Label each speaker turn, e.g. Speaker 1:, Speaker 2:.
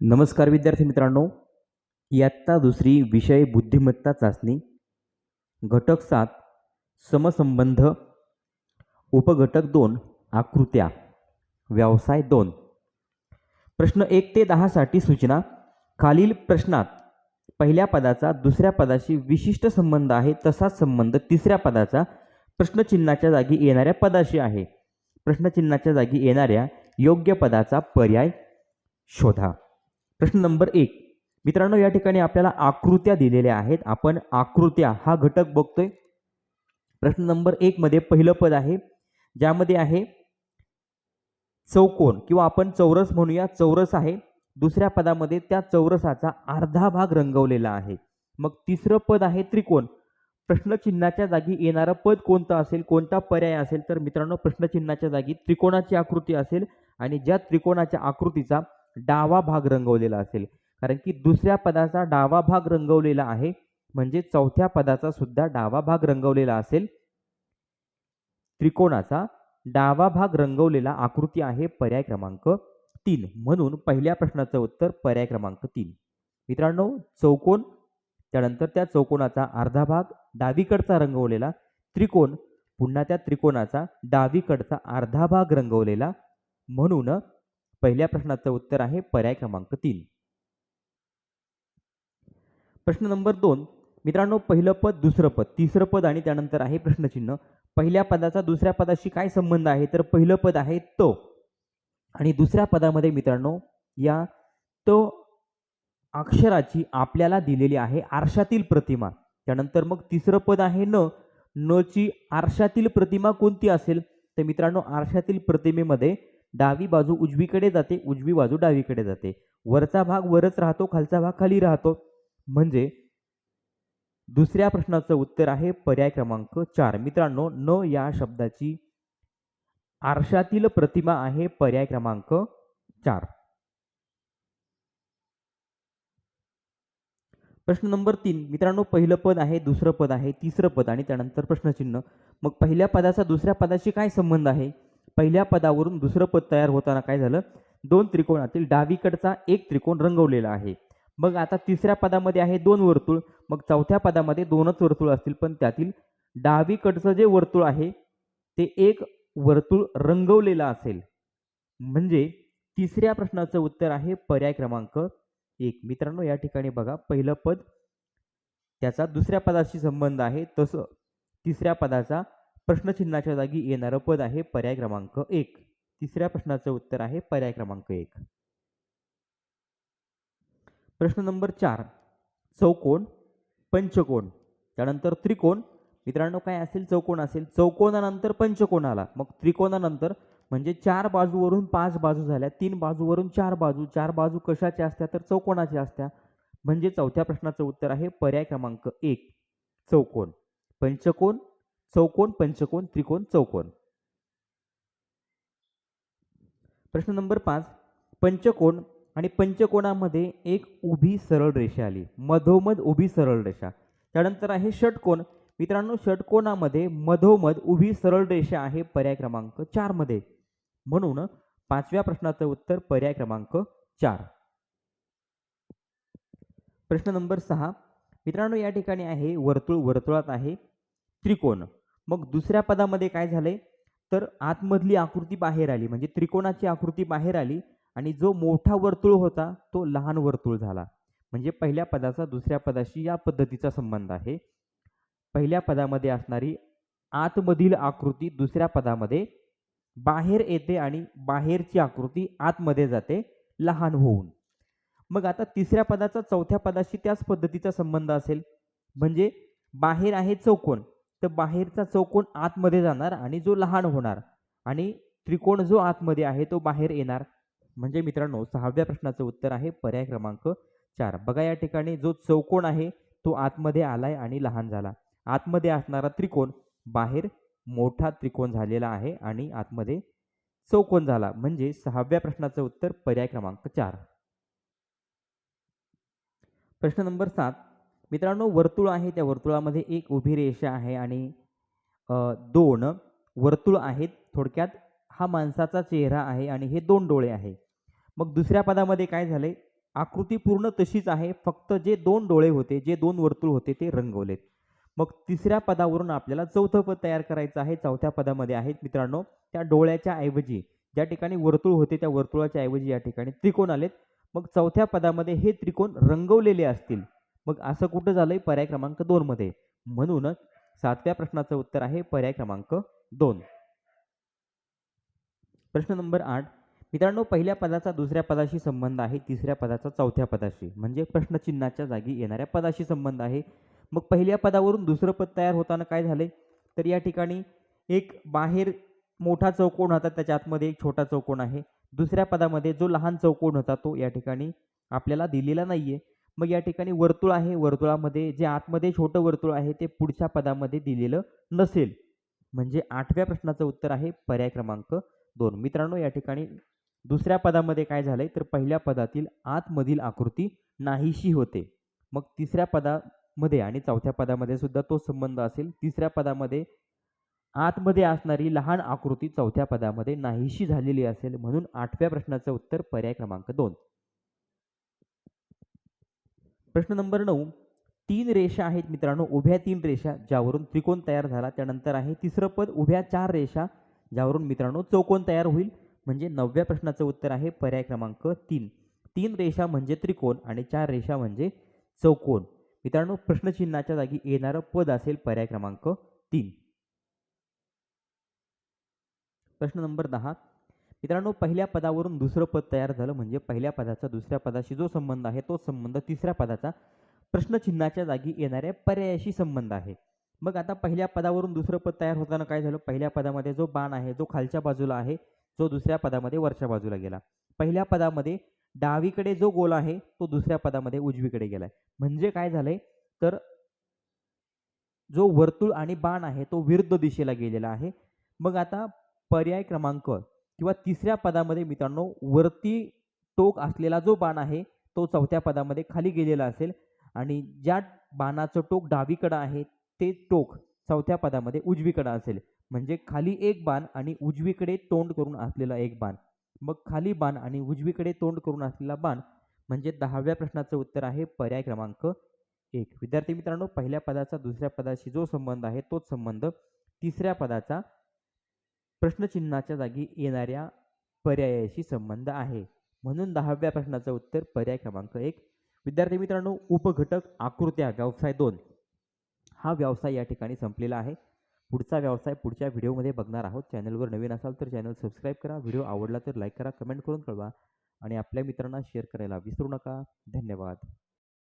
Speaker 1: नमस्कार विद्यार्थी मित्रांनो. इयत्ता दुसरी विषय बुद्धिमत्ता चाचणी घटक 7 समसंबंध उपघटक 2 आकृत्या व्यवसाय 2 प्रश्न 1 ते 10 साठी सूचना. खालील प्रश्नात पहिल्या पदाचा दुसऱ्या पदाशी विशिष्ट संबंध आहे, तसाच संबंध तिसऱ्या पदाचा प्रश्नचिन्हाच्या जागी येणाऱ्या पदाशी आहे. प्रश्नचिन्हाच्या जागी येणाऱ्या योग्य पदाचा पर्याय शोधा. प्रश्न नंबर 1. मित्रांनो, या ठिकाणी आपल्याला आकृत्या दिलेल्या आहेत. आपण आकृत्या हा घटक बघतोय. प्रश्न नंबर 1 मध्ये पहिलं पद आहे, ज्यामध्ये आहे चौकोन किंवा आपण चौरस म्हणूया. चौरस आहे. दुसऱ्या पदामध्ये त्या चौरसाचा अर्धा भाग रंगवलेला आहे. मग तिसरं पद आहे त्रिकोण. प्रश्नचिन्हाच्या जागी येणारं पद कोणतं असेल, कोणता पर्याय असेल? तर मित्रांनो, प्रश्नचिन्हाच्या जागी त्रिकोणाची आकृती असेल आणि ज्या त्रिकोणाच्या आकृतीचा डावा भाग रंगवलेला असेल. कारण की दुसऱ्या पदाचा डावा भाग रंगवलेला आहे, म्हणजे चौथ्या पदाचा सुद्धा डावा भाग रंगवलेला असेल. त्रिकोणाचा डावा भाग रंगवलेला आकृती आहे पर्याय क्रमांक 3. म्हणून पहिल्या प्रश्नाचं उत्तर पर्याय क्रमांक 3. मित्रांनो, चौकोन, त्यानंतर त्या चौकोनाचा अर्धा भाग डावीकडचा रंगवलेला, त्रिकोण, पुन्हा त्या त्रिकोणाचा डावीकडचा अर्धा भाग रंगवलेला, म्हणून पहिल्या प्रश्नाचं उत्तर आहे पर्याय क्रमांक 3. प्रश्न नंबर 2. मित्रांनो, पहिलं पद, दुसरं पद, तिसरं पद आणि त्यानंतर आहे प्रश्नचिन्ह. पहिल्या पदाचा दुसऱ्या पदाशी काय संबंध आहे? तर पहिलं पद आहे तो, आणि दुसऱ्या पदामध्ये मित्रांनो या तो अक्षराची आपल्याला दिलेली आहे आरशातील प्रतिमा. त्यानंतर मग तिसरं पद आहे न. न ची आरशातील प्रतिमा कोणती असेल? तर मित्रांनो, आरशातील प्रतिमेमध्ये डावी बाजू उजवीकडे जाते, उजवी बाजू डावीकडे जाते. वरचा भाग वरच राहतो, खालचा भाग खाली राहतो. म्हणजे दुसऱ्या प्रश्नाचं उत्तर आहे पर्याय क्रमांक 4. मित्रांनो, न या शब्दाची आरशातील प्रतिमा आहे पर्याय क्रमांक 4. प्रश्न नंबर 3. मित्रांनो, पहिलं पद आहे, दुसरं पद आहे, तिसरं पद आणि त्यानंतर प्रश्नचिन्ह. मग पहिल्या पदाचा दुसऱ्या पदाशी काय संबंध आहे? पहिल्या पदावरून दुसरं पद तयार होताना काय झालं? दोन त्रिकोणातील डावीकडचा एक त्रिकोण रंगवलेला आहे. मग आता तिसऱ्या पदामध्ये आहे दोन वर्तुळ. मग चौथ्या पदामध्ये दोनच वर्तुळ असतील, पण त्यातील डावीकडचं जे वर्तुळ आहे ते एक वर्तुळ रंगवलेला असेल. म्हणजे तिसऱ्या प्रश्नाचं उत्तर आहे पर्याय क्रमांक 1. मित्रांनो, या ठिकाणी बघा, पहिलं पद त्याचा दुसऱ्या पदाशी संबंध आहे, तसं तिसऱ्या पदाचा प्रश्नचिन्हाच्या जागी येणारं पद आहे पर्याय क्रमांक 1. तिसऱ्या प्रश्नाचं उत्तर आहे पर्याय क्रमांक 1. प्रश्न नंबर 4. चौकोन, पंचकोन, त्यानंतर त्रिकोण. मित्रांनो, काय असेल? चौकोन असेल. चौकोनानंतर पंचकोन आला, मग त्रिकोणानंतर म्हणजे 4 बाजूवरून 5 बाजू झाल्या, 3 बाजूवरून 4 बाजू. 4 बाजू कशाच्या असत्या? तर चौकोनाच्या असत्या. म्हणजे चौथ्या प्रश्नाचं उत्तर आहे पर्याय क्रमांक 1. चौकोन, पंचकोन, चौकोन, पंचकोन, त्रिकोण, चौकोन. प्रश्न नंबर 5. पंचकोन आणि पंचकोनामध्ये एक उभी सरळ रेषा आली, मधोमध उभी सरळ रेषा. त्यानंतर आहे षटकोन. मित्रांनो, षटकोनामध्ये मधोमध उभी सरळ रेषा आहे पर्याय क्रमांक 4 मध्ये. म्हणून पाचव्या प्रश्नाचं उत्तर पर्याय क्रमांक 4. प्रश्न नंबर 6. मित्रांनो, या ठिकाणी आहे वर्तुळ, वर्तुळात आहे त्रिकोण. मग दुसऱ्या पदामध्ये काय झाले? तर आतमधली आकृती बाहेर आली, म्हणजे त्रिकोणाची आकृती बाहेर आली आणि जो मोठा वर्तुळ होता तो लहान वर्तुळ झाला. म्हणजे पहिल्या पदाचा दुसऱ्या पदाशी या पद्धतीचा संबंध आहे. पहिल्या पदामध्ये असणारी आतमधील आकृती दुसऱ्या पदामध्ये बाहेर येते आणि बाहेरची आकृती आतमध्ये जाते लहान होऊन. मग आता तिसऱ्या पदाचा चौथ्या पदाशी त्याच पद्धतीचा संबंध असेल. म्हणजे बाहेर आहे चौकोन, तर बाहेरचा चौकोन आतमध्ये जाणार आणि जो लहान होणार, आणि त्रिकोण जो आतमध्ये आहे तो बाहेर येणार. म्हणजे मित्रांनो, सहाव्या प्रश्नाचं उत्तर आहे पर्याय क्रमांक 4. बघा, या ठिकाणी जो चौकोन आहे तो आतमध्ये आलाय आणि लहान झाला. आतमध्ये असणारा त्रिकोण बाहेर मोठा त्रिकोण झालेला आहे आणि आतमध्ये चौकोन झाला. म्हणजे सहाव्या प्रश्नाचं उत्तर पर्याय क्रमांक 4. प्रश्न नंबर 7. मित्रांनो, वर्तुळ आहे, त्या वर्तुळामध्ये एक उभी रेषा आहे आणि 2 वर्तुळ आहेत. थोडक्यात हा माणसाचा चेहरा आहे आणि हे 2 डोळे आहे. मग दुसऱ्या पदामध्ये काय झाले? आकृती पूर्ण तशीच आहे, फक्त जे 2 डोळे होते, जे 2 वर्तुळ होते ते रंगवलेत. मग तिसऱ्या पदावरून आपल्याला चौथं पद तयार करायचं आहे. चौथ्या पदामध्ये आहेत मित्रांनो, त्या डोळ्याच्या ऐवजी ज्या ठिकाणी वर्तुळ होते त्या वर्तुळाच्या ऐवजी या ठिकाणी त्रिकोण आलेत. मग चौथ्या पदामध्ये हे त्रिकोण रंगवलेले असतील. मग असं कुठं झालंय? पर्याय क्रमांक 2 मध्ये. म्हणूनच 7व्या प्रश्नाचं उत्तर आहे पर्याय क्रमांक 2. प्रश्न नंबर 8. मित्रांनो, पहिल्या पदाचा दुसऱ्या पदाशी संबंध आहे, तिसऱ्या पदाचा चौथ्या पदाशी, म्हणजे प्रश्नचिन्हाच्या जागी येणाऱ्या पदाशी संबंध आहे. मग पहिल्या पदावरून दुसरं पद तयार होताना काय झाले? तर या ठिकाणी एक बाहेर मोठा चौकोन होता, त्याच्या आतमध्ये एक छोटा चौकोन आहे. दुसऱ्या पदामध्ये जो लहान चौकोन होता तो या ठिकाणी आपल्याला दिलेला नाहीये. मग या ठिकाणी वर्तुळ आहे, वर्तुळामध्ये जे आतमध्ये छोटं वर्तुळ आहे ते पुढच्या पदामध्ये दिलेलं नसेल. म्हणजे 8व्या प्रश्नाचं उत्तर आहे पर्याय क्रमांक 2. मित्रांनो, या ठिकाणी दुसऱ्या पदामध्ये काय झालंय? तर पहिल्या पदातील आतमधील आकृती नाहीशी होते. मग तिसऱ्या पदामध्ये आणि चौथ्या पदामध्ये सुद्धा तो संबंध असेल. तिसऱ्या पदामध्ये आतमध्ये असणारी लहान आकृती चौथ्या पदामध्ये नाहीशी झालेली असेल. म्हणून 8व्या प्रश्नाचं उत्तर पर्याय क्रमांक 2. प्रश्न नंबर 9. 3 रेषा आहेत मित्रांनो, उभ्या 3 रेषा ज्यावरून त्रिकोण तयार झाला. त्यानंतर आहे तिसरं पद उभ्या 4 रेषा ज्यावरून मित्रांनो चौकोन तयार होईल. म्हणजे 9व्या प्रश्नाचं उत्तर आहे पर्याय क्रमांक 3. 3 रेषा म्हणजे त्रिकोण आणि 4 रेषा म्हणजे चौकोन. मित्रांनो, प्रश्नचिन्हाच्या जागी येणारं पद असेल पर्याय क्रमांक 3. प्रश्न नंबर 10. मित्रांनो, पहिल्या पदावरून दुसरं पद तयार झालं, म्हणजे पहिल्या पदाचा दुसऱ्या पदाशी जो संबंध आहे तो संबंध तिसऱ्या पदाचा प्रश्नचिन्हाच्या जागी येणाऱ्या पर्यायाशी संबंध आहे. मग आता पहिल्या पदावरून दुसरं पद तयार होताना काय झालं? पहिल्या पदामध्ये जो बाण आहे जो खालच्या बाजूला आहे, जो दुसऱ्या पदामध्ये वरच्या बाजूला गेला. पहिल्या पदामध्ये डावीकडे जो गोल आहे तो दुसऱ्या पदामध्ये उजवीकडे गेलाय. म्हणजे काय झालंय? तर जो वर्तुळ आणि बाण आहे तो विरुद्ध दिशेला गेलेला आहे. मग आता पर्याय क्रमांक किंवा तिसऱ्या पदामध्ये मित्रांनो वरती टोक असलेला जो बाण आहे तो चौथ्या पदामध्ये खाली गेलेला असेल आणि ज्या बाणाचं टोक डावीकडे आहे ते टोक चौथ्या पदामध्ये उजवीकडे असेल. म्हणजे खाली एक बाण आणि उजवीकडे तोंड करून असलेला एक बाण. मग खाली बाण आणि उजवीकडे तोंड करून असलेला बाण म्हणजे 10व्या प्रश्नाचं उत्तर आहे पर्याय क्रमांक 1. विद्यार्थी मित्रांनो, पहिल्या पदाचा दुसऱ्या पदाशी जो संबंध आहे तोच संबंध तिसऱ्या पदाचा प्रश्नचिन्हाच्या जागी येणाऱ्या पर्यायाशी संबंध आहे. म्हणून 10व्या प्रश्नाचं उत्तर पर्याय क्रमांक 1. विद्यार्थी मित्रांनो, उपघटक आकृत्या व्यवसाय 2 हा व्यवसाय या ठिकाणी संपलेला आहे. पुढचा व्यवसाय पुढच्या व्हिडिओमध्ये बघणार आहोत. चॅनलवर नवीन असाल तर चॅनल सबस्क्राईब करा. व्हिडिओ आवडला तर लाईक करा, कमेंट करून कळवा आणि आपल्या मित्रांना शेअर करायला विसरू नका. धन्यवाद.